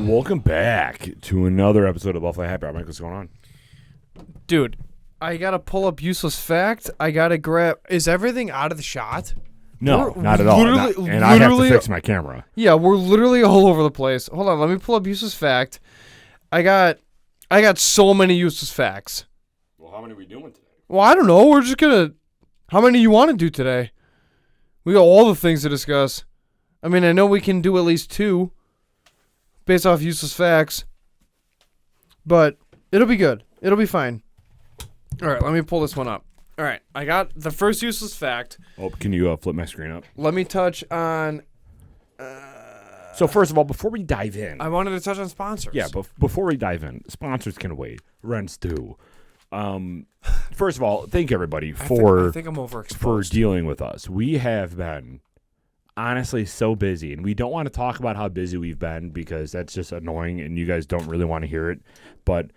Welcome back to another episode of Buffalo Happy Hour. Mike, what's going on? Dude, I gotta pull up useless fact. I gotta grab. Is everything out of the shot? No, We're not at all. And I have to fix my camera. Yeah, we're literally all over the place. Hold on, let me pull up useless fact. I got so many useless facts. Well, how many are we doing today? Well, I don't know. We're just gonna. How many you want to do today? We got all the things to discuss. I mean, I know we can do at least 2, based off useless facts. But it'll be good. It'll be fine. All right, let me pull this one up. All right, I got the first useless fact. Oh, can you flip my screen up? Let me touch on. So first of all, before we dive in, I wanted to touch on sponsors. yeah, before we dive in, sponsors can wait. Rents do. First of all, thank everybody I think I'm overexposed. for dealing with us. We have been honestly so busy, and we don't want to talk about how busy we've been because that's just annoying, and you guys don't really want to hear it. But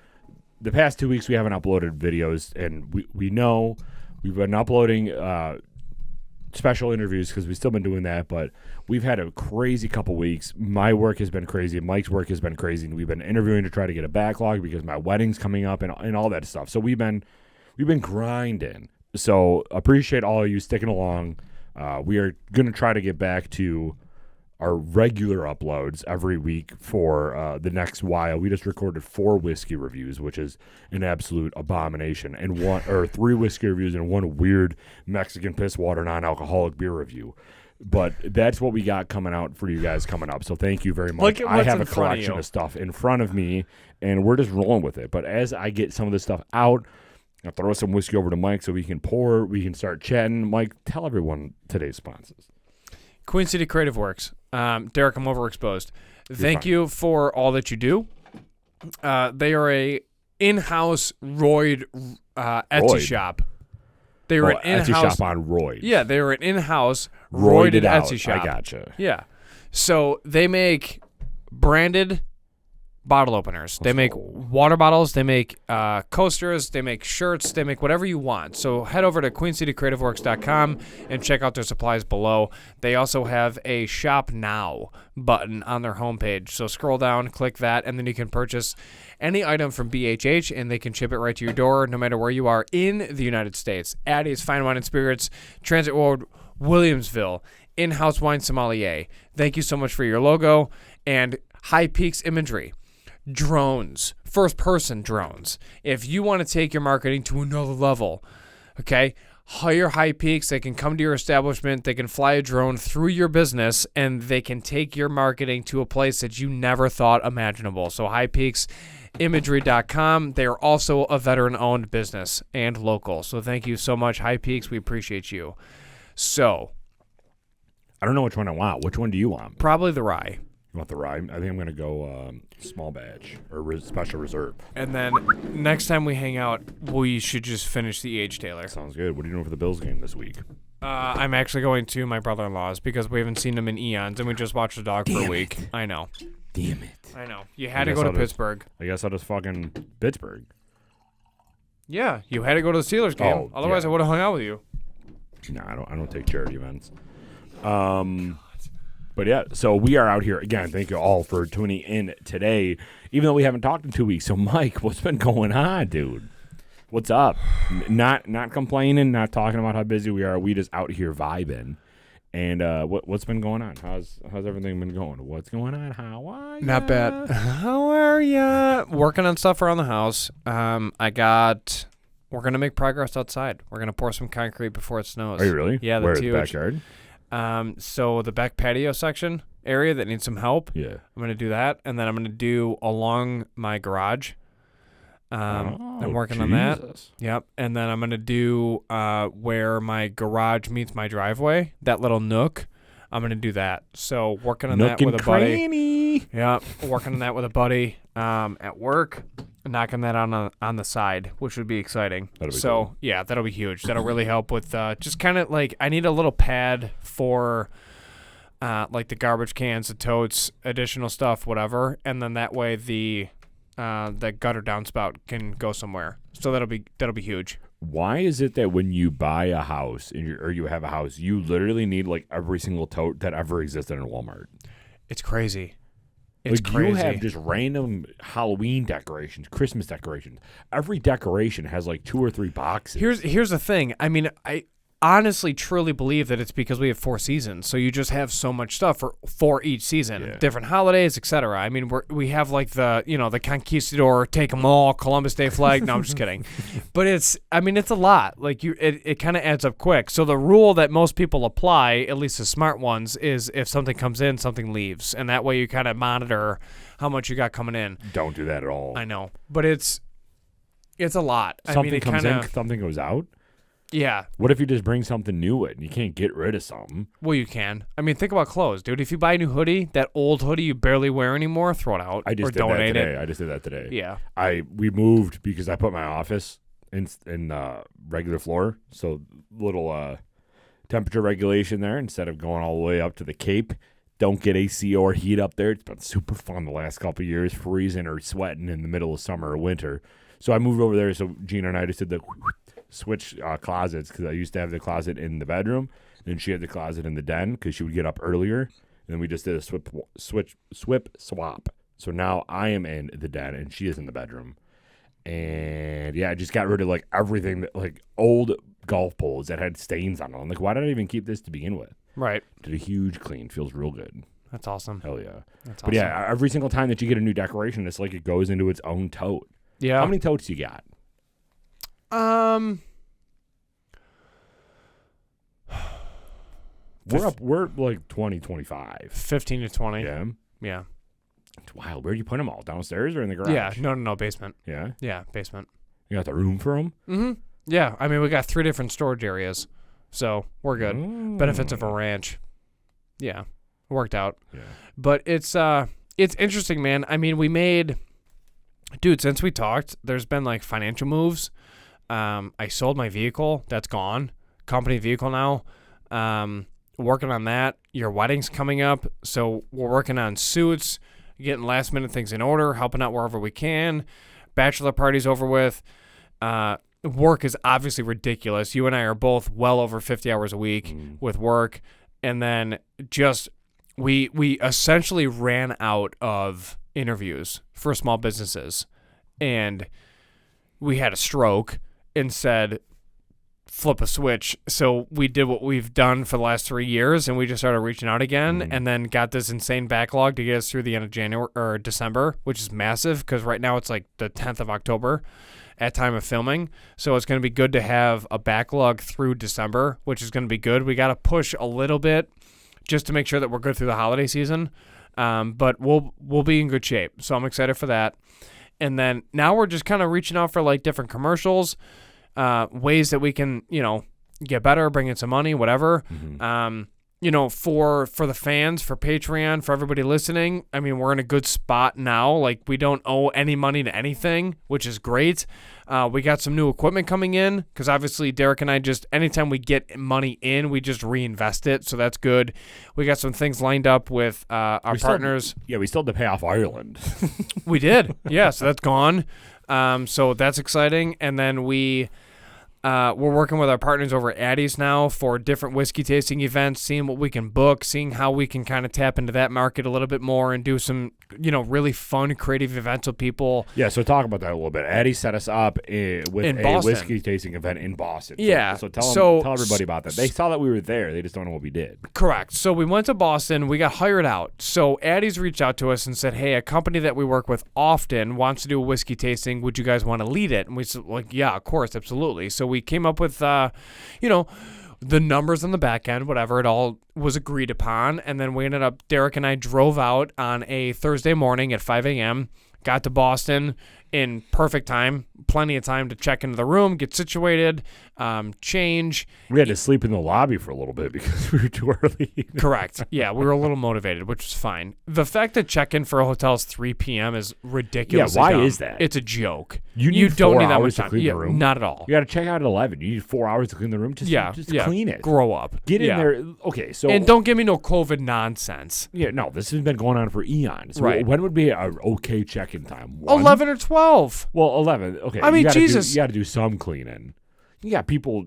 the past 2 weeks we haven't uploaded videos, and we know we've been uploading special interviews because we've still been doing that, but we've had a crazy couple weeks. My work has been crazy, Mike's work has been crazy, and we've been interviewing to try to get a backlog because my wedding's coming up and all that stuff. So we've been grinding. So appreciate all of you sticking along. We are going to try to get back to our regular uploads every week for the next while. We just recorded 4 whiskey reviews, which is an absolute abomination, and 3 whiskey reviews and 1 weird Mexican piss water non-alcoholic beer review. But that's what we got coming out for you guys coming up. So thank you very much. I have a collection of stuff in front of me, and we're just rolling with it. But as I get some of this stuff out, I'll throw some whiskey over to Mike so we can pour. We can start chatting. Mike, tell everyone today's sponsors. Queen City Creative Works. Derek, I'm overexposed. Thank you for all that you do. They are a in-house Royd Etsy shop. They are an in-house Etsy shop on Royd. Yeah, they are an in-house Royded Etsy shop. I gotcha. Yeah. So they make branded bottle openers. They make water bottles. They make coasters. They make shirts. They make whatever you want. So head over to queencitycreativeworks.com and check out their supplies below. They also have a Shop Now button on their homepage. So scroll down, click that, and then you can purchase any item from BHH, and they can ship it right to your door no matter where you are in the United States. Addie's Fine Wine and Spirits, Transit Road, Williamsville, In-House Wine Sommelier. Thank you so much for your logo. And High Peaks Imagery. Drones, first-person drones. If you want to take your marketing to another level, okay, hire High Peaks. They can come to your establishment. They can fly a drone through your business, and they can take your marketing to a place that you never thought imaginable. So highpeaksimagery.com. They are also a veteran-owned business and local. So thank you so much, High Peaks. We appreciate you. So I don't know which one I want. Which one do you want? probably the rye. You want the rye? I think I'm going to go small batch or special reserve. And then next time we hang out, we should just finish the age, Taylor. Sounds good. What are you doing for the Bills game this week? I'm actually going to my brother-in-law's because we haven't seen him in eons, and we just watched the dog for a week. I know. Damn it. I know. You had to go to Pittsburgh. I guess I'll just fucking Pittsburgh. Yeah, you had to go to the Steelers game. Oh, Otherwise, yeah. I would have hung out with you. No, I don't take charity events. But yeah, so we are out here again. Thank you all for tuning in today, even though we haven't talked in 2 weeks. So, Mike, what's been going on, dude? What's up? Not complaining, not talking about how busy we are. We just out here vibing. And what's been going on? How's everything been going? What's going on? How are you? Not bad. How are ya? Working on stuff around the house. We're gonna make progress outside. We're gonna pour some concrete before it snows. Are you really? Yeah, Where, that's the huge. backyard? So the back patio section area that needs some help. Yeah. I'm going to do that. And then I'm going to do along my garage. I'm working on that. Yep. And then I'm going to do where my garage meets my driveway, that little nook. I'm going to do that. So working on that with a buddy. Cranny. Yeah. Working on that with a buddy at work. knocking that on the side, which would be exciting. That'll be so cool. yeah, that'll be huge. That'll really help with just kind of like I need a little pad for like the garbage cans, the totes, additional stuff, whatever, and then that way the gutter downspout can go somewhere. So that'll be huge. Why is it that when you buy a house or you have a house, you literally need like every single tote that ever existed in Walmart? It's crazy. It's Like crazy. you have just random Halloween decorations, Christmas decorations. Every decoration has like 2 or 3 boxes. Here's the thing. I mean, I honestly truly believe that it's because we have 4 seasons, so you just have so much stuff for each season, Yeah. different holidays, etc. I mean, we have like the Conquistador, take 'em all, Columbus Day flag. No, I'm just kidding, but it's a lot. Like it kind of adds up quick. So the rule that most people apply, at least the smart ones, is if something comes in, something leaves, and that way you kind of monitor how much you got coming in. Don't do that at all. I know, but it's a lot. Something it comes kinda, in, something goes out. Yeah. What if you just bring something new in? You can't get rid of something. Well, you can. I mean, think about clothes, dude. If you buy a new hoodie, that old hoodie you barely wear anymore, throw it out I just or did that donate today. it. I just did that today. Yeah. We moved because I put my office in regular floor, so little temperature regulation there instead of going all the way up to the Cape. Don't get AC or heat up there. It's been super fun the last couple of years, freezing or sweating in the middle of summer or winter. So I moved over there. So Gina and I just did the switch closets because I used to have the closet in the bedroom, and she had the closet in the den because she would get up earlier. And then we just did a swap. So now I am in the den and she is in the bedroom. And yeah, I just got rid of like everything that like old golf poles that had stains on them. I'm like, why did I even keep this to begin with? Right. Did a huge clean. Feels real good. That's awesome. Hell yeah. That's awesome. But yeah, every single time that you get a new decoration, it's like it goes into its own tote. Yeah. How many totes you got? We're like 20, 25. 15 to 20. Yeah. Yeah. It's wild. Where do you put them all? Downstairs or in the garage? Yeah. No, basement. Yeah. Yeah, basement. You got the room for them? Mm-hmm. Yeah. I mean, we got 3 different storage areas, so we're good. Benefits of a ranch. Yeah. Worked out. Yeah. But it's interesting, man. I mean, dude, since we talked, there's been like financial moves. I sold my vehicle. That's gone. Company vehicle now. Working on that. Your wedding's coming up, so we're working on suits, getting last minute things in order, helping out wherever we can. Bachelor party's over with. Work is obviously ridiculous. You and I are both well over 50 hours a week with work, and then just we essentially ran out of interviews for small businesses, and we had a stroke and said, flip a switch. So we did what we've done for the last 3 years, and we just started reaching out again, and then got this insane backlog to get us through the end of January or December, which is massive because right now it's like the 10th of October at time of filming. So it's going to be good to have a backlog through December, which is going to be good. We got to push a little bit just to make sure that we're good through the holiday season. But we'll be in good shape. So I'm excited for that. And then now we're just kind of reaching out for like different commercials, ways that we can, get better, bring in some money, whatever. For the fans, for Patreon, for everybody listening, I mean, we're in a good spot now. Like, we don't owe any money to anything, which is great. We got some new equipment coming in because obviously Derek and I anytime we get money in, we just reinvest it. So that's good. We got some things lined up with our partners. We still had to pay off Ireland. We did. Yeah, so that's gone. So that's exciting. And then we're working with our partners over at Addie's now for different whiskey tasting events, seeing what we can book, seeing how we can kind of tap into that market a little bit more and do some, really fun, creative events with people. Yeah, so talk about that a little bit. Addie set us up with In a Boston. whiskey tasting event in Boston. Yeah. So tell everybody about that. They saw that we were there. They just don't know what we did. Correct. So we went to Boston. We got hired out. So Addie's reached out to us and said, hey, a company that we work with often wants to do a whiskey tasting. Would you guys want to lead it? And we said, like, yeah, of course, absolutely. So we came up with, the numbers on the back end, whatever, it all was agreed upon. And then we ended up, Derek and I drove out on a Thursday morning at 5 a.m., got to Boston, in perfect time, plenty of time to check into the room, get situated, change. We had to sleep in the lobby for a little bit because we were too early. Correct. Yeah, we were a little motivated, which was fine. The fact that check-in for a hotel is 3 p.m. is ridiculous. Yeah, why is that? It's a joke. You need don't 4 need that hours much to time. clean the room? Not at all. You got to check out at 11. You need 4 hours to clean the room. Just clean it. Grow up. Get in Yeah. there. Okay, so And don't give me no COVID nonsense. yeah, no, this has been going on for eons. Right. When would be an okay check-in time? 1? 11 or 12. Well, 11. Okay. I mean, you gotta Jesus. you got to do some cleaning. You got people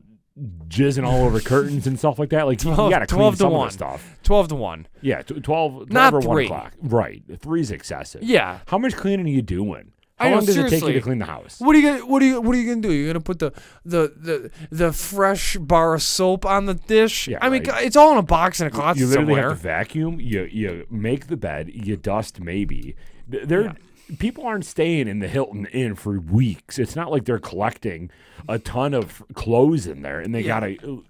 jizzing all over curtains and stuff like that. Like you got to clean 12 to some 1. of the stuff. 12 to 1. Yeah, 12 Not or 1 3. o'clock. Right. 3 is excessive. Yeah. How much cleaning are you doing? How I know, long does it take you seriously. to clean the house? What are you gonna do? You're gonna put the fresh bar of soap on the dish? Yeah, I mean, right. it's all in a box in a closet You literally somewhere. have to vacuum. You make the bed. You dust maybe. People aren't staying in the Hilton Inn for weeks. It's not like they're collecting a ton of clothes in there and they gotta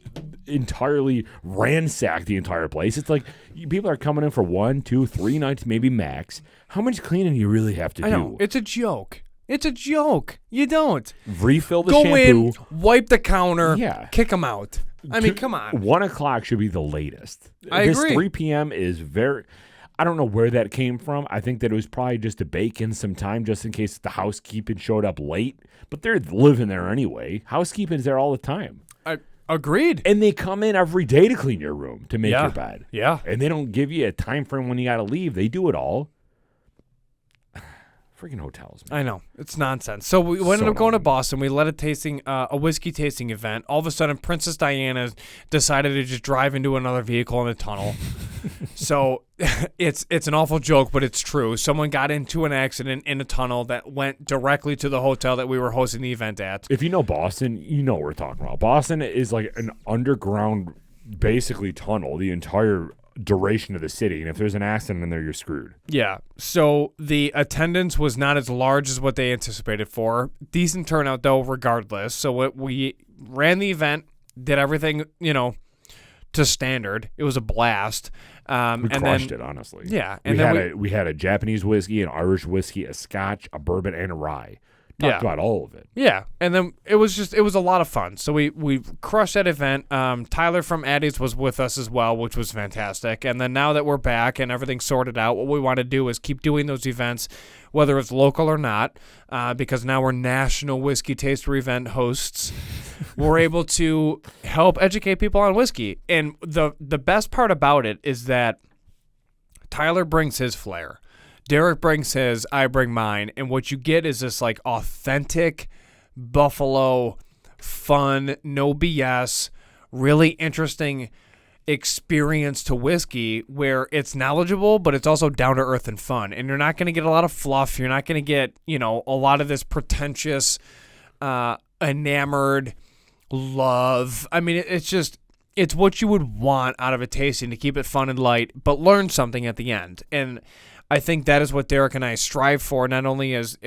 entirely ransack the entire place. It's like people are coming in for 1, 2, 3 nights, maybe max. How much cleaning do you really have to I know. do? It's a joke. It's a joke. You don't. Refill the Go shampoo. in, wipe the counter, Yeah. kick them out. I mean, come on. 1 o'clock should be the latest. I this agree. 3 p.m. is very. I don't know where that came from. I think that it was probably just to bake in some time just in case the housekeeping showed up late. But they're living there anyway. Housekeeping's there all the time. Agreed. And they come in every day to clean your room, to make Yeah. your bed. Yeah. And they don't give you a time frame when you got to leave. They do it all. Freaking hotels, man. I know. It's nonsense. So we ended up going to Boston. We led a whiskey tasting event. All of a sudden, Princess Diana decided to just drive into another vehicle in a tunnel. So it's an awful joke, but it's true. Someone got into an accident in a tunnel that went directly to the hotel that we were hosting the event at. If you know Boston, you know what we're talking about. Boston is like an underground, basically, tunnel the entire duration of the city. And if there's an accident in there, you're screwed. Yeah. So the attendance was not as large as what they anticipated for. Decent turnout, though, regardless. So we ran the event, did everything, to standard. It was a blast. We crushed it, honestly. Yeah. And we had a Japanese whiskey, an Irish whiskey, a Scotch, a bourbon, and a rye. Talked about all of it. Yeah, and then it was a lot of fun. So we crushed that event. Tyler from Addie's was with us as well, which was fantastic. And then now that we're back and everything's sorted out, what we want to do is keep doing those events, whether it's local or not, because now we're National Whiskey Taster event hosts. We're able to help educate people on whiskey. And the best part about it is that Tyler brings his flair. Derek brings his, I bring mine, and what you get is this like authentic Buffalo, fun, no BS, really interesting experience to whiskey where it's knowledgeable, but it's also down to earth and fun. And you're not going to get a lot of fluff. You're not going to get, a lot of this pretentious, enamored love. I mean, it's what you would want out of a tasting to keep it fun and light, but learn something at the end. And I think that is what Derek and I strive for, not only as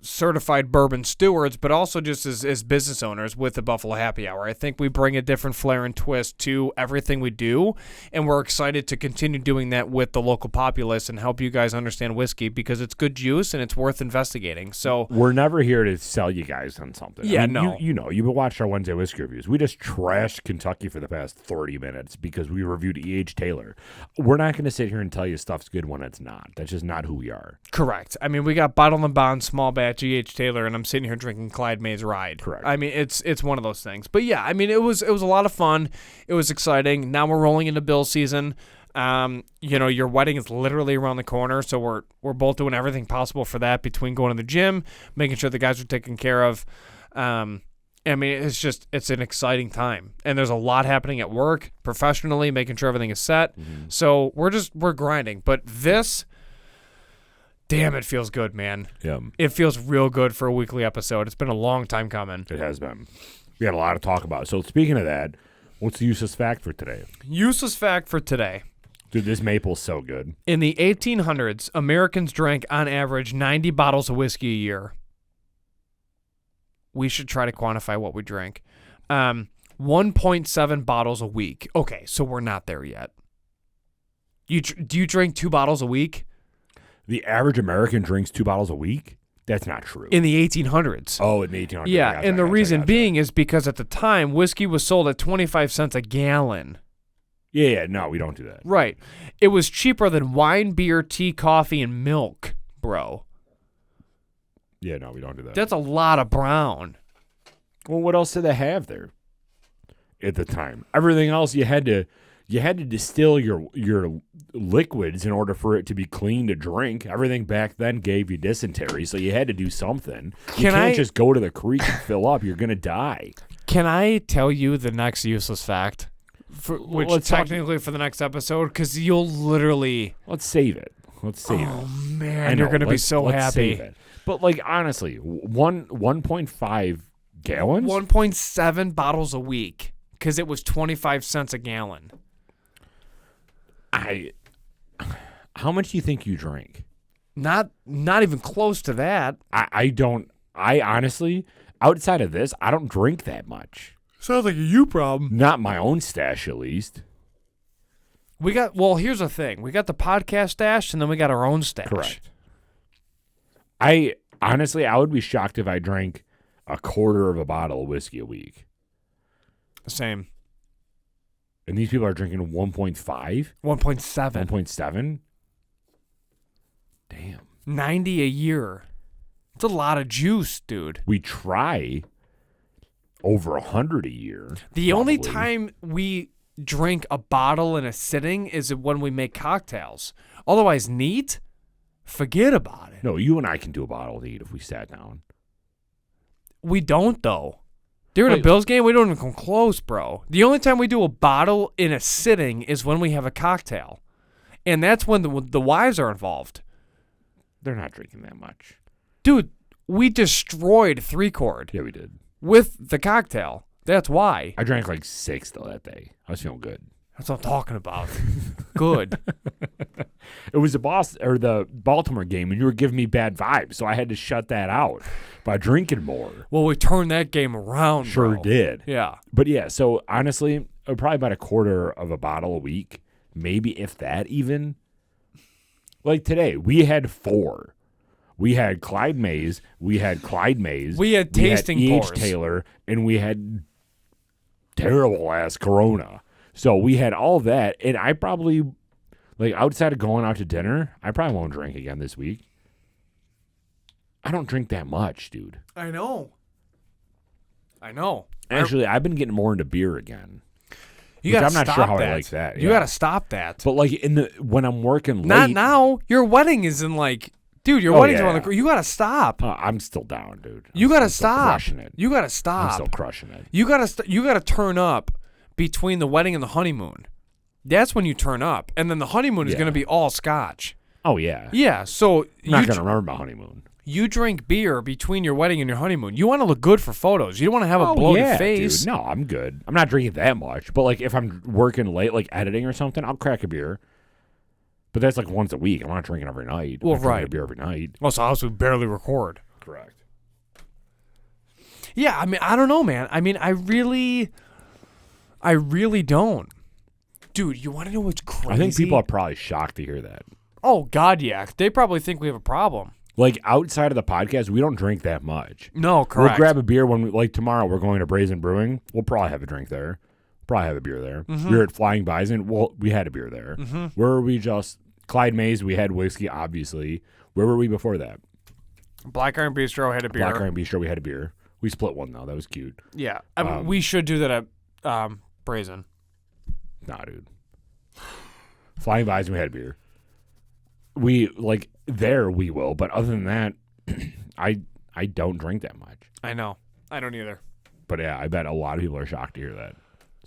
certified bourbon stewards, but also just as business owners with the Buffalo Happy Hour. I think we bring a different flair and twist to everything we do, and we're excited to continue doing that with the local populace and help you guys understand whiskey because it's good juice and it's worth investigating. So we're never here to sell you guys on something. Yeah, I mean, no. You've been watching our Wednesday whiskey reviews. We just trashed Kentucky for the past 30 minutes because we reviewed E.H. Taylor. We're not going to sit here and tell you stuff's good when it's not. That's just not who we are. Correct. I mean, we got Bottle and Bond, small batch, E.H. Taylor, and I'm sitting here drinking Clyde May's Ride. Correct. I mean, it's one of those things. But yeah, I mean, it was a lot of fun. It was exciting. Now we're rolling into bill season. Your wedding is literally around the corner, so we're both doing everything possible for that between going to the gym, making sure the guys are taken care of. I mean, it's an exciting time, and there's a lot happening at work, professionally, making sure everything is set. Mm-hmm. So we're grinding. But this, damn, it feels good, man. Yeah. It feels real good for a weekly episode. It's been a long time coming. It has been. We got a lot to talk about. So speaking of that, what's the useless fact for today? Useless fact for today. Dude, this maple's so good. In the 1800s, Americans drank on average 90 bottles of whiskey a year. We should try to quantify what we drink. 1.7 bottles a week. Okay, so we're not there yet. Do you drink 2 bottles a week? The average American drinks 2 bottles a week? That's not true. in the 1800s. Oh, in the 1800s. Yeah, Gotcha, and the gotcha, reason gotcha. being is because at the time, whiskey was sold at 25 cents a gallon. Yeah, no, we don't do that. Right. It was cheaper than wine, beer, tea, coffee, and milk, bro. Yeah, no, we don't do that. That's a lot of brown. Well, what else did they have there at the time? Everything else you had to distill your liquids in order for it to be clean to drink. Everything back then gave you dysentery, so you had to do something. You can't just go to the creek and fill up. You're gonna die. Can I tell you the next useless fact? Which let's talk- technically for the next episode, because you'll literally. Let's save it. Let's save Oh it. man, I know, you're gonna be let's- so let's happy. save it. But like honestly, 1.5 gallons. 1.7 bottles a week, because it was 25 cents a gallon. How much do you think you drink? Not even close to that. I honestly, outside of this, I don't drink that much. Sounds like a you problem. Not my own stash, at least. Here's the thing. We got the podcast stash, and then we got our own stash. Correct. I would be shocked if I drank a quarter of a bottle of whiskey a week. Same. And these people are drinking 1.5, 1.7. 1.7. Damn. 90 a year. It's a lot of juice, dude. We try over 100 a year. The only probably. time we drink a bottle in a sitting is when we make cocktails. Otherwise, neat, forget about it. No, you and I can do a bottle neat if we sat down. We don't, though. During a Wait. Bills game, we don't even come close, bro. The only time we do a bottle in a sitting is when we have a cocktail. And that's when the wives are involved. They're not drinking that much. Dude, we destroyed 3-chord Yeah, we did. with the cocktail. That's why. I drank like 6 though that day. I was feeling good. That's what I'm talking about. Good. It was the Baltimore game, and you were giving me bad vibes, so I had to shut that out by drinking more. Well, we turned that game around, Sure bro. did. Yeah. But yeah, so honestly, probably about a quarter of a bottle a week, maybe if that even. Like today, we had 4. We had Clyde Mays, we had Clyde Mays, We had tasting E.H. pours. Taylor, and we had terrible ass Corona. So we had all that, and I probably, like outside of going out to dinner, I probably won't drink again this week. I don't drink that much, dude. I know. Actually, I've been getting more into beer again. You Which gotta I'm not stop sure how that. I like that, You yeah. gotta stop that. But like when I'm working Not late, now. Your wedding is in like, dude. Your Oh, wedding's yeah, around yeah. the. You gotta stop. I'm still down, dude. You gotta I'm still stop. Crushing it. You gotta I'm stop. still crushing it. You gotta turn up between the wedding and the honeymoon. That's when you turn up, and then the honeymoon is Yeah. gonna be all scotch. Oh yeah. Yeah. So I'm not you gonna remember my honeymoon. you drink beer between your wedding and your honeymoon. You want to look good for photos. You don't want to have a bloated yeah, face. dude. No, I'm good. I'm not drinking that much. But like if I'm working late, like editing or something, I'll crack a beer. But that's like once a week. I'm not drinking every night. Well, I'm not drinking right. a beer every night. Well, so also barely record. Correct. Yeah, I mean, I don't know, man. I mean, I really don't. Dude, you want to know what's crazy? I think people are probably shocked to hear that. Oh, God, yeah. They probably think we have a problem. Like outside of the podcast, we don't drink that much. No, correct. We'll grab a beer when like tomorrow we're going to Brazen Brewing. We'll probably have a drink there. Probably have a beer there. Mm-hmm. We were at Flying Bison. Well, we had a beer there. Where were we just? Clyde Mays, we had whiskey, obviously. Where were we before that? Black Iron Bistro had a beer. Black Iron Bistro, we had a beer. We split one though. That was cute. Yeah. I mean, we should do that at Brazen. Nah, dude. Flying Bison, we had a beer. We like there we will, but other than that, I don't drink that much. I know. I don't either. But yeah, I bet a lot of people are shocked to hear that.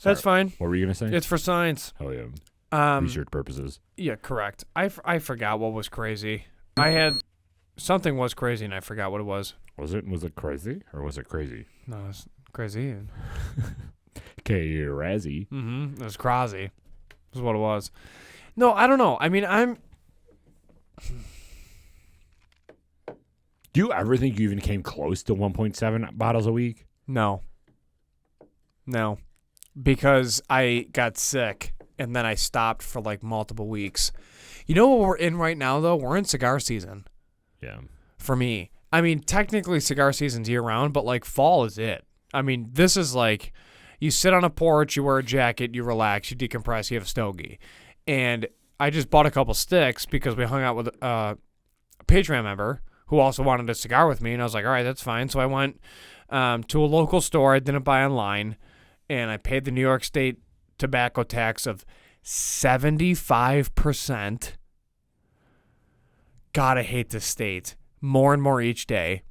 That's Sorry. fine. What were you gonna say? It's for science. Oh yeah, research purposes. Yeah, correct. I forgot what was crazy. I had something was crazy and I forgot what it was. Was it crazy or was it crazy? No, it was crazy. Razzie. Mm-hmm. It was crazy. Is what it was. No, I don't know. I mean, Do you ever think you even came close to 1.7 bottles a week? No, because I got sick and then I stopped for like multiple weeks. You know what we're in right now though? We're in cigar season Yeah. for me. I mean, technically cigar season's year round, but like fall is it. I mean, this is like you sit on a porch, you wear a jacket, you relax, you decompress, you have a stogie. And I just bought a couple sticks because we hung out with a Patreon member who also wanted a cigar with me. And I was like, all right, that's fine. So I went to a local store. I didn't buy online. And I paid the New York State tobacco tax of 75%. God, I hate this state. More and more each day.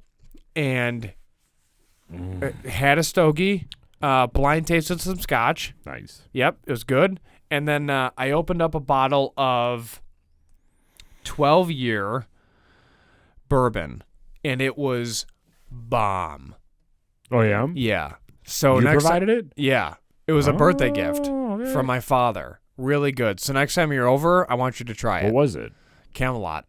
And had a stogie, blind tasted some scotch. Nice. Yep, it was good. And then I opened up a bottle of 12-year bourbon, and it was bomb. Oh, yeah? Yeah. So You next provided it? Yeah. It was a birthday gift okay. from my father. Really good. So next time you're over, I want you to try What it. was it? Camelot.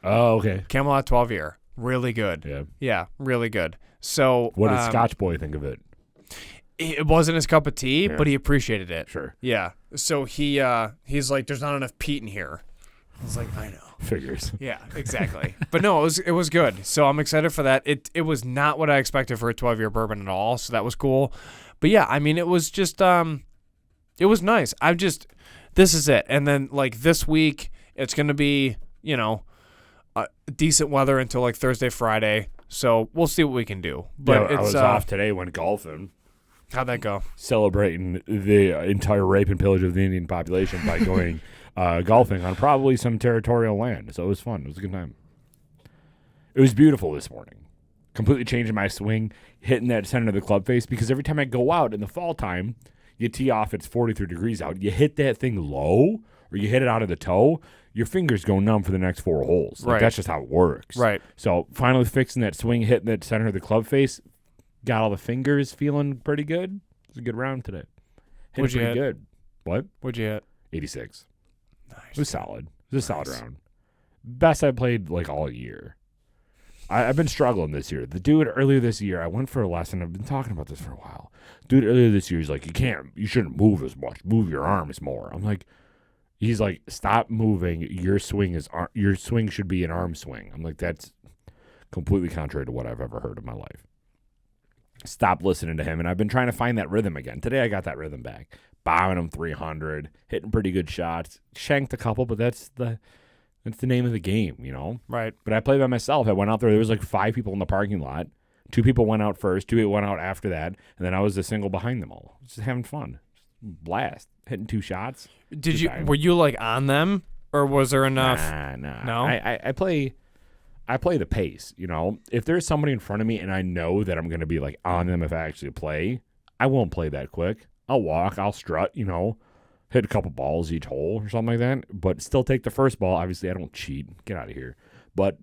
Oh, okay. Camelot 12-year. Really good. Yeah. Yeah, really good. So What did Scotch Boy think of it? it wasn't his cup of tea, Yeah. but he appreciated it. Sure. Yeah. So he's like, there's not enough peat in here. I was like, I know. Figures. Yeah, exactly. But no, it was good. So I'm excited for that. It was not what I expected for a 12-year bourbon at all. So that was cool. But yeah, I mean, it was just it was nice. This is it. And then like this week, it's gonna be decent weather until like Thursday, Friday. So we'll see what we can do. But yeah, I it's was off today, went golfing, how'd that go? celebrating the entire rape and pillage of the Indian population by going golfing on probably some territorial land. So it was fun. It was a good time. It was beautiful this morning. Completely changing my swing, hitting that center of the club face, because every time I go out in the fall time, you tee off, it's 43 degrees out. You hit that thing low or you hit it out of the toe, your fingers go numb for the next 4 holes. Like, Right. That's just how it works. Right. So finally fixing that swing, hitting that center of the club face, got all the fingers feeling pretty good. It was a good round today. Hit What'd it you pretty hit? good. What? What'd you hit? 86. Nice. It was solid. It was a solid Nice. round. Best I played like all year. I've been struggling this year. The dude earlier this year, I went for a lesson. I've been talking about this for a while. Dude earlier this year, he's like, you shouldn't move as much. Move your arms more. I'm like, he's like, stop moving. Your swing should be an arm swing. I'm like, that's completely contrary to what I've ever heard in my life. Stop listening to him. And I've been trying to find that rhythm again. Today I got that rhythm back. Bombing him 300, hitting pretty good shots. Shanked a couple, but that's the name of the game, you know? Right. But I played by myself. I went out there. There was like 5 people in the parking lot. 2 people went out first. 2 people went out after that. And then I was the single behind them all. Just having fun. Blast. Hitting 2 shots. Did Good you? time. Were you like on them, or was there enough? Nah. No? I play the pace, you know? If there's somebody in front of me and I know that I'm going to be like on them if I actually play, I won't play that quick. I'll walk. I'll strut, you know? Hit a couple balls each hole or something like that, but still take the first ball. Obviously, I don't cheat. Get out of here. But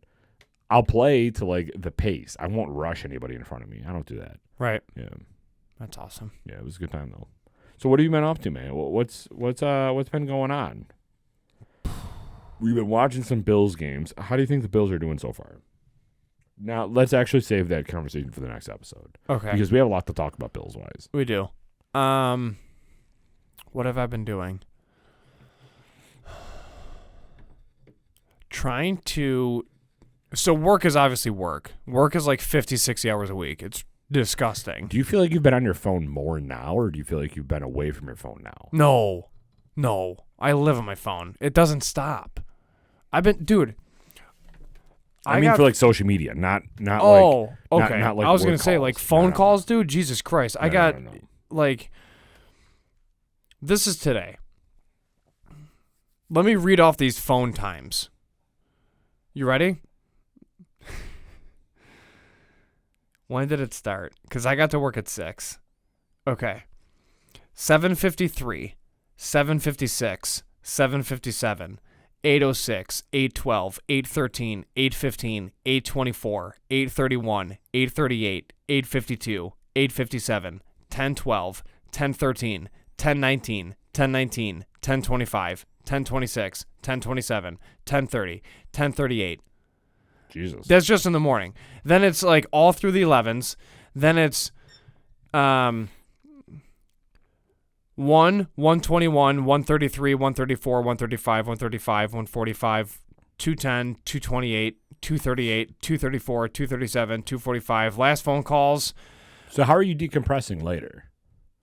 I'll play to like the pace. I won't rush anybody in front of me. I don't do that. Right. Yeah. That's awesome. Yeah, it was a good time though. So what have you been up to, man? What's been going on? We've been watching some Bills games. How do you think the Bills are doing so far? Now, let's actually save that conversation for the next episode. Okay. Because we have a lot to talk about Bills-wise. We do. What have I been doing? So work is obviously work. Work is like 50, 60 hours a week. It's disgusting. Do you feel like you've been on your phone more now, or do you feel like you've been away from your phone now? No. I live on my phone. It doesn't stop. Dude. I mean, for like social media, not Oh, like okay. not like I was work gonna say calls. like phone No. calls, dude. Jesus Christ. I got No. like. This is today. Let me read off these phone times. You ready? When did it start? Because I got to work at 6. Okay. 7:53, 7:56, 7:57, 8:06, 8:12, 8:13, 8:15, 8:24, 8:31, 8:38, 8:52, 8:57, 10:12, 10:13, 10:19, 10:19, 10:25, 10:26, 10:27, 10:30, 10:38. Jesus. That's just in the morning. Then it's like all through the 11s. Then it's 1, 121, 133, 134, 135, 135, 145, 210, 228, 238, 234, 237, 245. Last phone calls, So how are you decompressing later?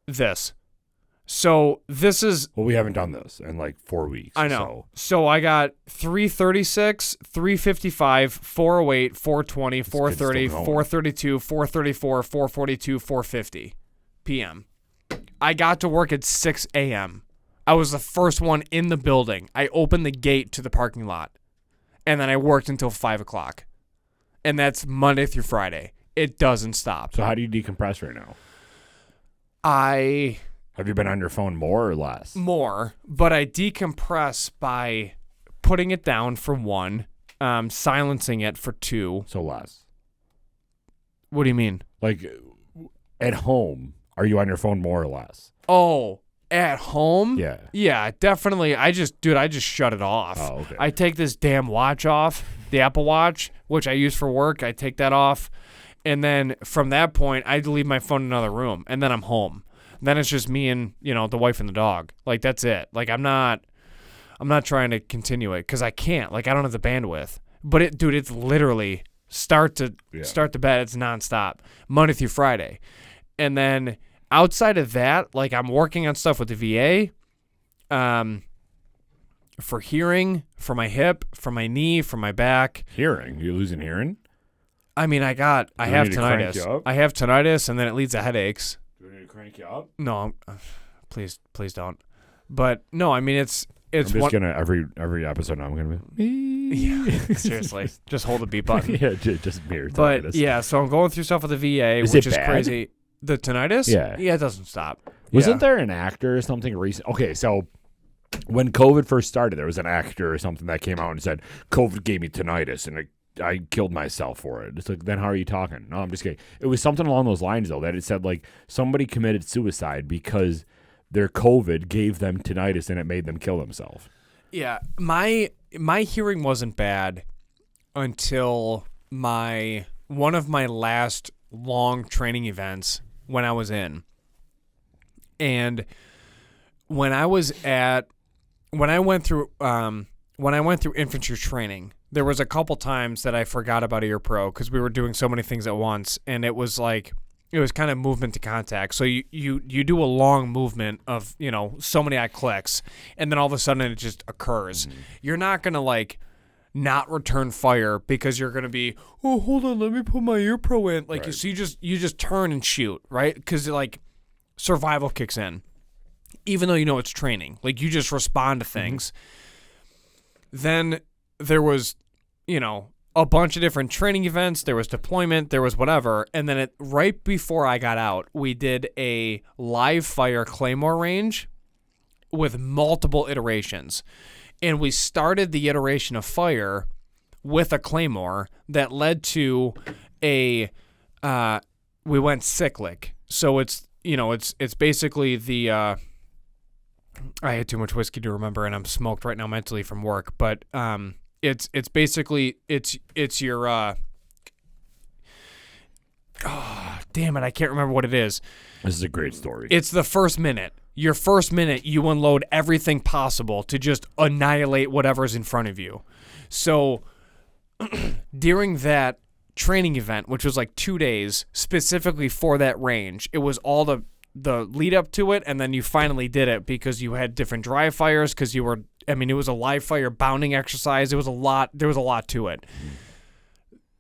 this. So this is, Well, we haven't done this in like 4 weeks. I know. So I got 336, 355, 408, 420, 430, still going. 432, 434, 442, 450 p.m. I got to work at 6 a.m. I was the first one in the building. I opened the gate to the parking lot, and then I worked until 5 o'clock. And that's Monday through Friday. It doesn't stop. So how do you decompress right now? Have you been on your phone more or less? More, but I decompress by putting it down for one, silencing it for two. So less. What do you mean? Like at home, are you on your phone more or less? Oh, at home? Yeah. Yeah, definitely. I just shut it off. Oh, okay. I take this damn watch off, the Apple Watch, which I use for work. I take that off. And then from that point, I leave my phone in another room, and then I'm home. Then it's just me and, the wife and the dog. Like, that's it. Like, I'm not trying to continue it because I can't. Like, I don't have the bandwidth. But it's literally start to bed. It's nonstop, Monday through Friday. And then outside of that, like, I'm working on stuff with the VA, for hearing, for my hip, for my knee, for my back. Hearing? You losing hearing? I mean, I have tinnitus. I have tinnitus, and then it leads to headaches. Do we need to crank you up? No, please don't. But no, I mean it's I'm just gonna every episode now I'm gonna be yeah, seriously, just hold the beat button. yeah, just mirror. But yeah, so I'm going through stuff with the VA, Is which it is bad? crazy. The tinnitus, Yeah, it doesn't stop. Wasn't there an actor or something recent? Okay, so when COVID first started, there was an actor or something that came out and said COVID gave me tinnitus and I killed myself for it. It's like, then how are you talking? No, I'm just kidding. It was something along those lines, though, that it said, like, somebody committed suicide because their COVID gave them tinnitus and it made them kill themselves. Yeah, my hearing wasn't bad until one of my last long training events when I was in. And when I went through infantry training, there was a couple times that I forgot about Ear Pro because we were doing so many things at once, and it was kind of movement to contact. So you do a long movement of, so many clicks, and then all of a sudden it just occurs. Mm-hmm. You're not going to not return fire because you're going to be, oh, hold on, let me put my Ear Pro in. Like, right. So you just turn and shoot, right? Because survival kicks in. Even though it's training. Like, you just respond to things. Mm-hmm. Then there was, a bunch of different training events. There was deployment. There was whatever. And then right before I got out, we did a live fire Claymore range with multiple iterations. And we started the iteration of fire with a Claymore that led to we went cyclic. So it's basically the, I had too much whiskey to remember, and I'm smoked right now mentally from work. But it's basically it's your damn it, I can't remember what it is. This is a great story. It's the first minute. Your first minute, you unload everything possible to just annihilate whatever's in front of you. So during that training event, which was 2 days specifically for that range, it was all the lead up to it, and then you finally did it because you had different dry fires because it was a live fire bounding exercise. There was a lot to it.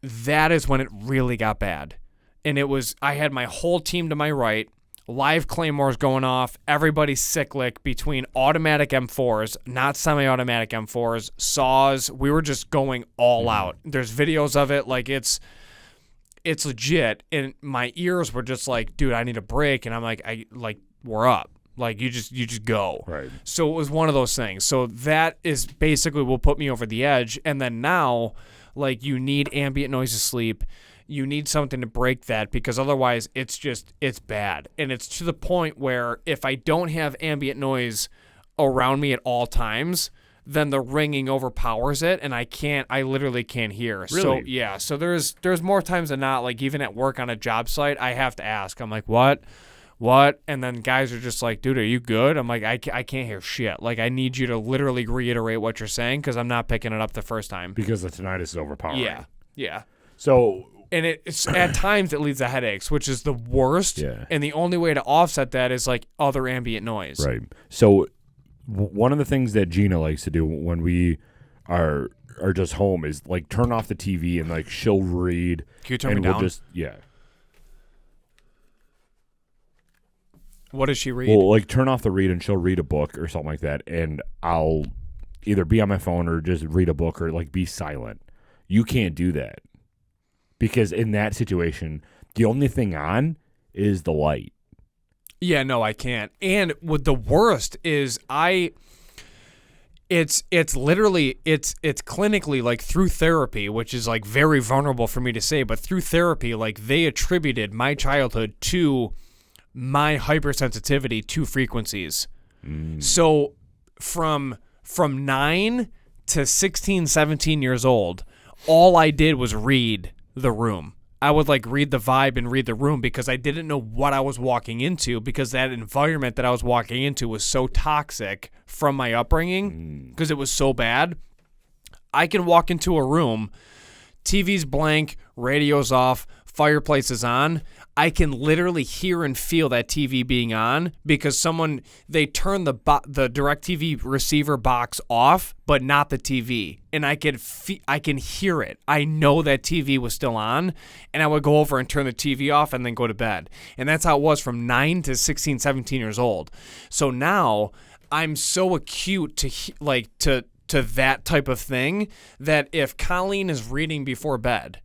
That is when it really got bad. And I had my whole team to my right, live claymores going off, everybody cyclic between automatic M4s, not semi-automatic M4s, saws. We were just going all out. There's videos of it. It's legit, and my ears were just like, dude, I need a break, and I'm like, we're up. Like, you just go. Right. So it was one of those things. So that is basically what put me over the edge. And then now, you need ambient noise to sleep. You need something to break that because otherwise it's bad. And it's to the point where if I don't have ambient noise around me at all times, then the ringing overpowers it, and I literally can't hear. Really? So so there's more times than not, even at work on a job site, I have to ask. I'm like, what what? And then guys are just like, dude, are you good? I'm like, I can't hear shit. Like, I need you to literally reiterate what you're saying because I'm not picking it up the first time. Because the tinnitus is overpowering. Yeah. Yeah. So, And it's at times it leads to headaches, which is the worst. Yeah. And the only way to offset that is like other ambient noise. right. So, one of the things that Gina likes to do when we are just home is like turn off the TV and like she'll read. Can you turn and me we'll down? yeah. What does she read? Well, like turn off the read and she'll read a book or something like that, and I'll either be on my phone or just read a book or like be silent. You can't do that because in that situation, the only thing on is the light. Yeah, no, I can't. And what the worst is it's literally it's clinically like through therapy, which is like very vulnerable for me to say, but through therapy, like they attributed my childhood to my hypersensitivity to frequencies. So from 9 to 16, 17 years old, all I did was read the room. I would like read the vibe and read the room because I didn't know what I was walking into because that environment that I was walking into was so toxic from my upbringing because it was so bad. I can walk into a room, TV's blank, radio's off, fireplace is on. I can literally hear and feel that TV being on because they turned the DirecTV receiver box off, but not the TV. And I can hear it. I know that TV was still on, and I would go over and turn the TV off and then go to bed. And that's how it was from 9 to 16, 17 years old. So now I'm so acute to that type of thing that if Colleen is reading before bed,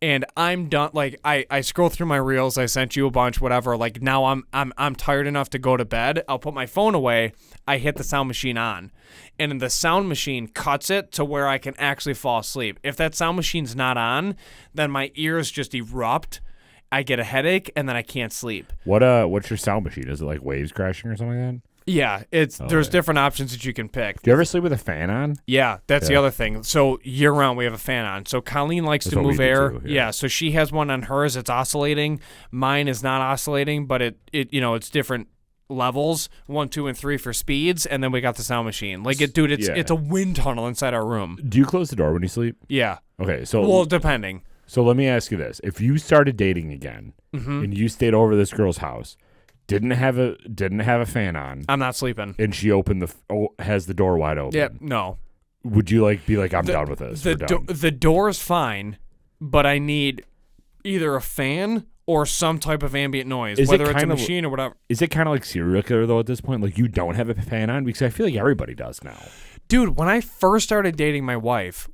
and I'm done, like I scroll through my reels, I sent you a bunch, whatever. Like now I'm tired enough to go to bed. I'll put my phone away. I hit the sound machine on, and the sound machine cuts it to where I can actually fall asleep. If that sound machine's not on, then my ears just erupt. I get a headache, and then I can't sleep. What's your sound machine? Is it like waves crashing or something like that? Yeah, there's different options that you can pick. Do you ever sleep with a fan on? Yeah, that's the other thing. So year round we have a fan on. So Colleen likes to move air. Too, yeah, so she has one on hers. It's oscillating. Mine is not oscillating, but it's different levels, 1, 2, and 3 for speeds, and then we got the sound machine. Like it's a wind tunnel inside our room. Do you close the door when you sleep? Yeah. Okay, so well, depending. So let me ask you this: if you started dating again and you stayed over this girl's house, didn't have a fan on, I'm not sleeping. and she has the door wide open. Yeah, no. Would you be like, I'm done with this? We're done. The door's fine, but I need either a fan or some type of ambient noise, whether it's a machine or whatever. Is it kind of like serial killer though at this point? Like you don't have a fan on because I feel like everybody does now. Dude, when I first started dating my wife,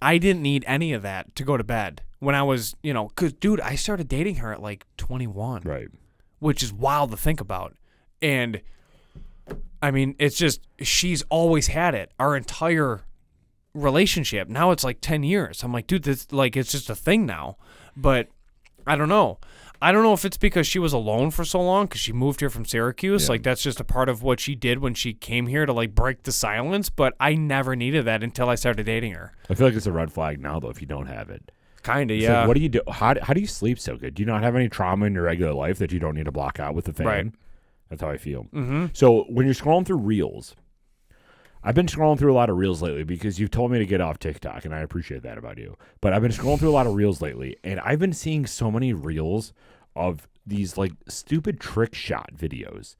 I didn't need any of that to go to bed. When I was, because dude, I started dating her at like 21. Right. Which is wild to think about. And I mean, it's just, she's always had it our entire relationship. Now it's like 10 years. I'm like, dude, this it's just a thing now. But I don't know. I don't know if it's because she was alone for so long because she moved here from Syracuse. Yeah. Like that's just a part of what she did when she came here to break the silence. But I never needed that until I started dating her. I feel like it's a red flag now though if you don't have it. Kind of, It's yeah. like, what do you do? How do you sleep so good? Do you not have any trauma in your regular life that you don't need to block out with the fan? Right. That's how I feel. Mm-hmm. So when you're scrolling through Reels, I've been scrolling through a lot of Reels lately because you've told me to get off TikTok, and I appreciate that about you. But I've been scrolling through a lot of Reels lately, and I've been seeing so many Reels of these stupid trick shot videos.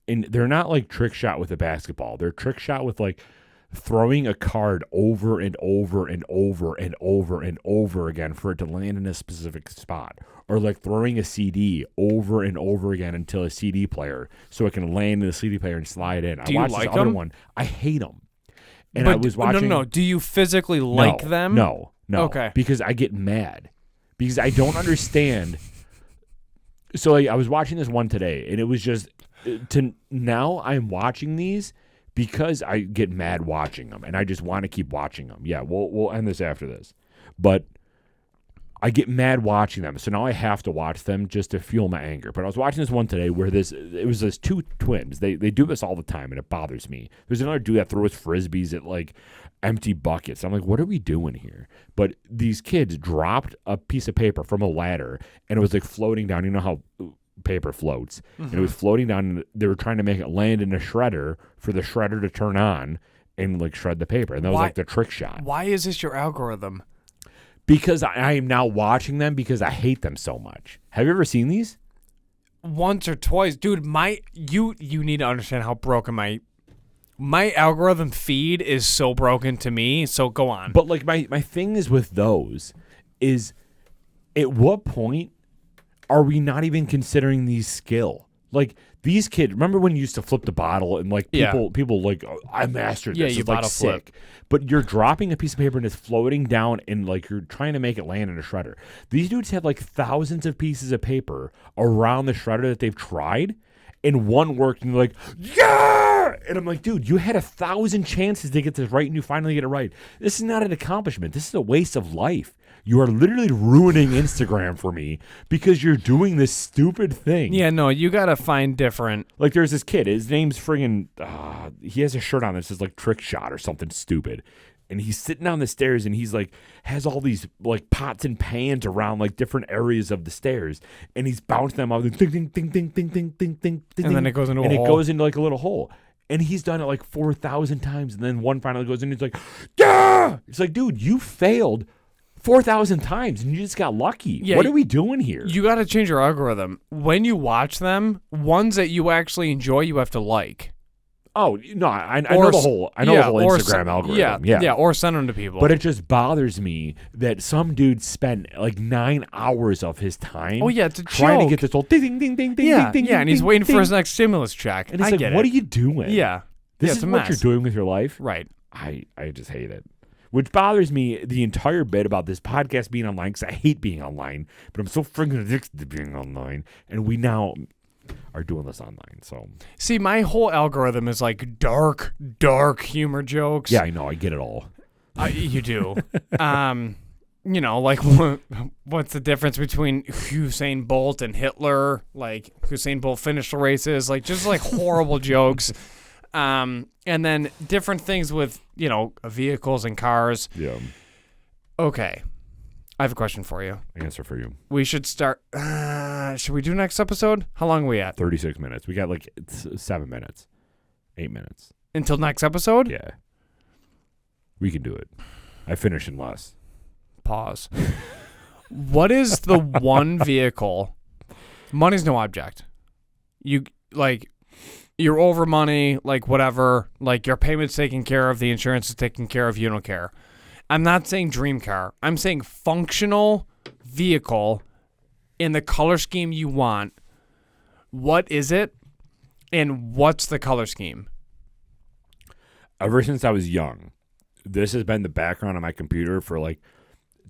And they're not trick shot with a basketball. They're trick shot with throwing a card over and over and over and over and over again for it to land in a specific spot, or throwing a CD over and over again until a CD player so it can land in the CD player and slide in. Do you watched like this other them? one. I hate them. And But I was watching. No. Do you physically like them? No. Okay. Because I get mad because I don't understand. So I was watching this one today, and it was just now I'm watching these because I get mad watching them, and I just want to keep watching them. Yeah, we'll end this after this, but I get mad watching them, so now I have to watch them just to fuel my anger. But I was watching this one today where it was these two twins. They do this all the time, and it bothers me. There's another dude that throws frisbees at empty buckets. I'm like, what are we doing here? But these kids dropped a piece of paper from a ladder, and it was floating down. You know how paper floats, and it was floating down. And they were trying to make it land in a shredder for the shredder to turn on and like shred the paper, and that was like the trick shot. Why is this your algorithm? Because I am now watching them because I hate them so much. Have you ever seen these? Once or twice, dude. You need to understand how broken my algorithm feed is. So broken to me. So go on. But like my thing is with those is, at what point are we not even considering these skill? Like these kids, remember when you used to flip the bottle and like people like, oh, I mastered this. Yeah, you it's like bottle sick. flip. But you're dropping a piece of paper and it's floating down and like you're trying to make it land in a shredder. These dudes have like thousands of pieces of paper around the shredder that they've tried, and one worked and they're like, yeah! And I'm like, dude, you had 1,000 chances to get this right and you finally get it right. This is not an accomplishment. This is a waste of life. You are literally ruining Instagram for me because you're doing this stupid thing. Yeah, no, you gotta find different. Like there's this kid. His name's friggin'. He has a shirt on that says like trick shot or something stupid, and he's sitting on the stairs and he's like has all these like pots and pans around like different areas of the stairs, and he's bouncing them out. Ding ding ding ding ding ding ding ding ding. And then it goes into a hole. It goes into like a little hole. And he's done it like 4,000 times, and then one finally goes in. And he's like, yeah. It's like, dude, you failed 4,000 times and you just got lucky. Yeah, what are we doing here? You got to change your algorithm. When you watch them, ones that you actually enjoy, you have to like. Oh, no, I know the whole Instagram algorithm. Yeah, or send them to people. But it just bothers me that some dude spent like 9 hours of his time it's a trying joke. to get this whole ding ding ding ding ding yeah, ding yeah, and he's ding, waiting ding. for his next stimulus check. And it's like, what are you doing? Yeah. This it's is a what mess. you're doing with your life? Right. I just hate it. Which bothers me the entire bit about this podcast being online, because I hate being online, but I'm so freaking addicted to being online, and we now are doing this online. So see, my whole algorithm is like dark humor jokes. yeah, I know, I get it all. You do. You know, like what's the difference between Usain Bolt and Hitler? Like Usain Bolt finished the races, like just like horrible jokes. And then different things with, you know, vehicles and cars. Yeah. Okay. I have a question for you. Answer for you. We should start. Should we do next episode? How long are we at? 36 minutes. We got like 7 minutes. 8 minutes. Until next episode? Yeah. We can do it. I finish in less. Pause. What is the one vehicle? Money's no object. You like. You're over money, like whatever, like your payment's taken care of, the insurance is taken care of, you don't care. I'm not saying dream car. I'm saying functional vehicle in the color scheme you want. What is it? And what's the color scheme? Ever since I was young, this has been the background on my computer for like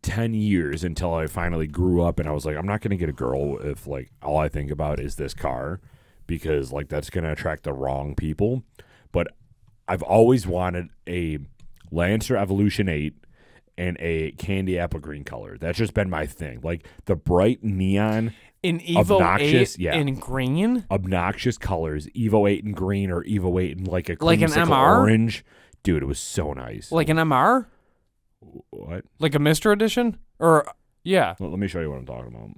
10 years until I finally grew up and I was like, I'm not going to get a girl if like all I think about is this car. Because like that's going to attract the wrong people. But I've always wanted a Lancer Evolution 8 and a candy apple green color. That's just been my thing. Like the bright neon, in Evo obnoxious, 8 in green? Obnoxious colors. Evo 8 in green or Evo 8 in like a like an MR? Orange. Dude, it was so nice. Like an MR? What? Like a Mr. Edition? Or, yeah. Well, let me show you what I'm talking about.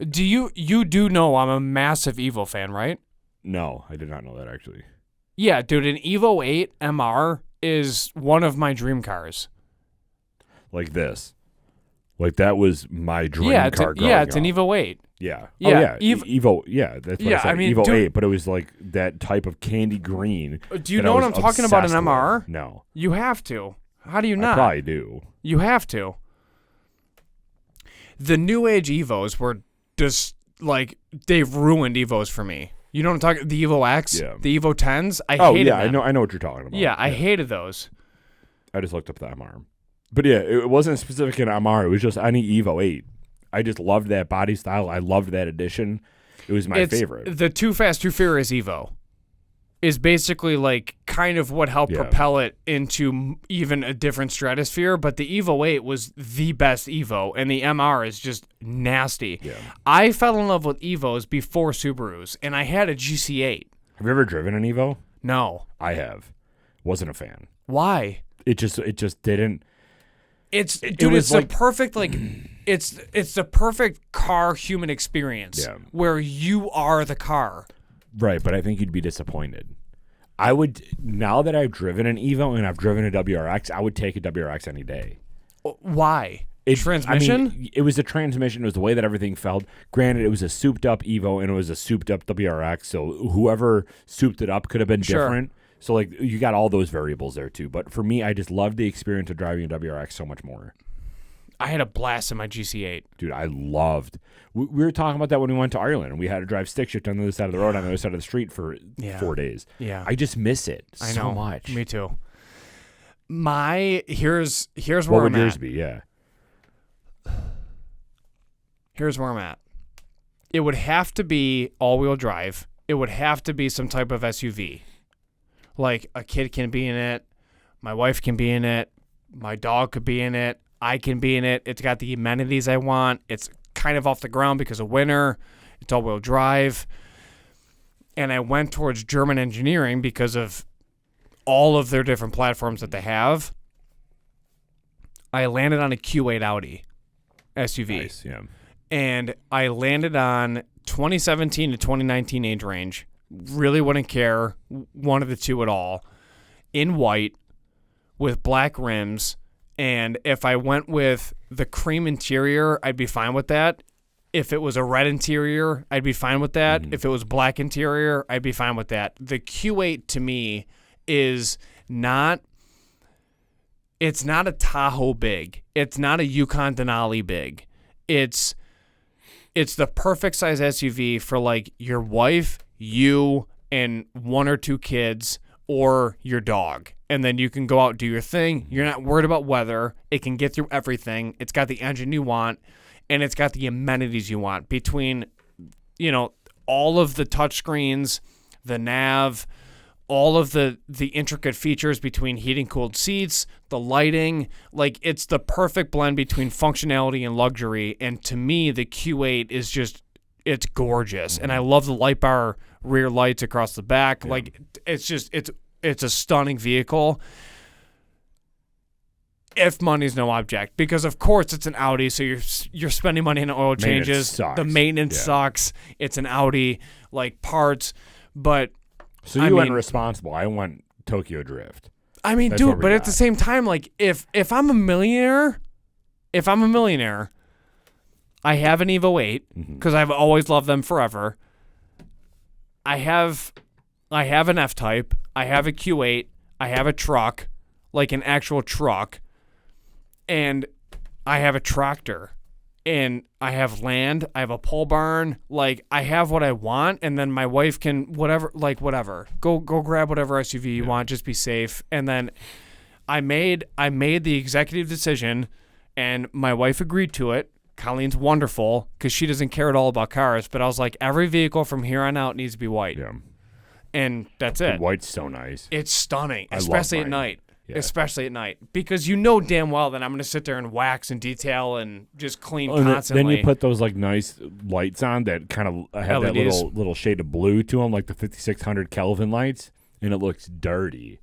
You do know I'm a massive Evo fan, right? No, I did not know that actually. Yeah, dude, an Evo 8 MR is one of my dream cars. Like this. Like that was my dream car growing it's up. an Evo 8. Yeah. Yeah, Oh, yeah. Evo- Evo. Yeah. That's what Yeah, I said. I mean, Evo dude- 8, but it was like that type of candy green. Do you that know I what was I'm talking about, an obsessed MR? with. No. You have to. How do you I not? probably do. You have to. The new age Evos were just like they've ruined Evos for me. You know what I'm talking? The Evo X, Yeah. the Evo 10s. I Oh, hated yeah. them. I know what you're talking about. Yeah, I hated those. I just looked up the MR. But yeah, it wasn't specific in MR. It was just any Evo 8. I just loved that body style. I loved that edition. It was my favorite. The Too Fast, Too Furious Evo is basically like kind of what helped propel it into even a different stratosphere. But the Evo 8 was the best Evo, and the MR is just nasty. Yeah. I fell in love with Evos before Subarus, and I had a GC8. Have you ever driven an Evo? No. I have. Wasn't a fan. Why? It just didn't. It's It dude. was It's like- the perfect like. it's the perfect car human experience where you are the car. Right, but I think you'd be disappointed. I would, now that I've driven an Evo and I've driven a WRX, I would take a WRX any day. Why? Transmission? I mean, it was the transmission. It was the way that everything felt. Granted, it was a souped-up Evo and it was a souped-up WRX, so whoever souped it up could have been different. So, like, you got all those variables there, too. But for me, I just loved the experience of driving a WRX so much more. I had a blast in my GC8. Dude, I loved. We were talking about that when we went to Ireland, and we had to drive stick shift on the other side of the road, on the other side of the street for 4 days. Yeah. I just miss it I so know. much. Me too. Here's where What would I'm yours at. be? Yeah. Here's where I'm at. It would have to be all-wheel drive. It would have to be some type of SUV. Like, a kid can be in it. My wife can be in it. My dog could be in it. I can be in it. It's got the amenities I want. It's kind of off the ground because of winter. It's all-wheel drive. And I went towards German engineering because of all of their different platforms that they have. I landed on a Q8 Audi SUV. Nice, yeah. And I landed on 2017 to 2019 age range. Really wouldn't care, one of the two at all. In white, with black rims. And if I went with the cream interior, I'd be fine with that. If it was a red interior, I'd be fine with that. If it was black interior, I'd be fine with that. The Q8 to me is not... It's not a Tahoe big. It's not a Yukon Denali big. It's the perfect size SUV for like your wife, you, and 1 or 2 kids, or your dog. And then you can go out and do your thing. You're not worried about weather. It can get through everything. It's got the engine you want, and it's got the amenities you want between, all of the touchscreens, the nav, all of the intricate features between heating cooled seats, the lighting. Like, it's the perfect blend between functionality and luxury. And to me, the Q8 is just, it's gorgeous. And I love the light bar rear lights across the back. Yeah. Like, it's just, it's a stunning vehicle. If money's no object, because of course it's an Audi, so you're spending money on oil changes. The maintenance sucks. It's an Audi, like parts, but so you went responsible. I went Tokyo Drift. I mean, that's dude, but at the same time, like if I'm a millionaire, I have an Evo 8 because I've always loved them forever. I have an F-Type. I have a Q8. I have a truck, like an actual truck. And I have a tractor, and I have land. I have a pole barn. Like, I have what I want, and then my wife can whatever. Go grab whatever SUV you want. Just be safe. And then I made the executive decision, and my wife agreed to it. Colleen's wonderful because she doesn't care at all about cars. But I was like, every vehicle from here on out needs to be white. Yeah. And that's it. The white's so nice. It's stunning, especially at night. Yeah. Especially at night, because you know damn well that I'm going to sit there and wax and detail and just clean constantly. Then you put those like nice lights on that kind of have LEDs. That little shade of blue to them, like the 5600 Kelvin lights, and it looks dirty.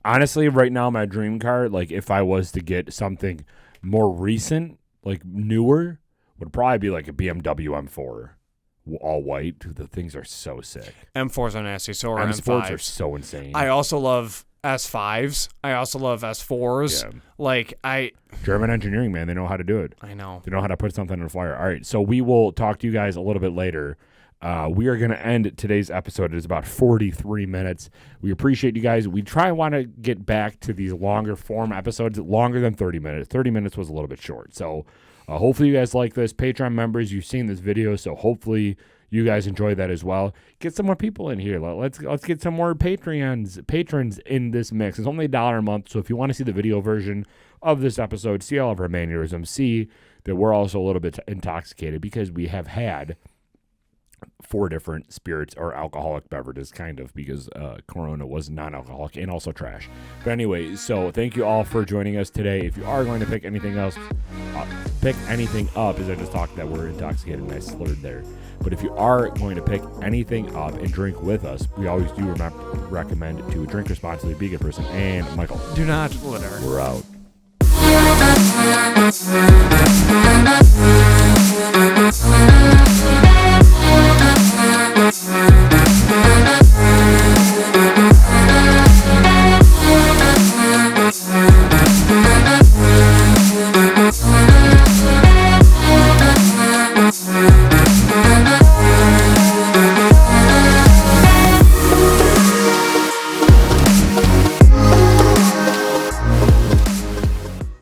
Honestly, right now my dream car, like if I was to get something more recent, like newer, would probably be like a BMW M4. All white. The things are so sick. M4s are nasty. So are M5s. M4s are so insane. I also love S5s. I also love S4s. Yeah. Like German engineering, man, they know how to do it. I know. They know how to put something in a flyer. All right, so we will talk to you guys a little bit later. We are going to end today's episode. It's about 43 minutes. We appreciate you guys. We want to get back to these longer form episodes, longer than 30 minutes. 30 minutes was a little bit short. So hopefully you guys like this. Patreon members, you've seen this video, so hopefully you guys enjoy that as well. Get some more people in here. Let's get some more patrons in this mix. It's only $1 a month, so if you want to see the video version of this episode, see all of our mannerisms, see that we're also a little bit intoxicated because we have had 4 different spirits or alcoholic beverages, kind of, because Corona was non-alcoholic and also trash. But anyway, so thank you all for joining us today. If you are going to pick anything up, as I just talked that we're intoxicated and I slurred there. But if you are going to pick anything up and drink with us, we always do recommend to drink responsibly, be a good person, and Michael. Do not litter. We're out.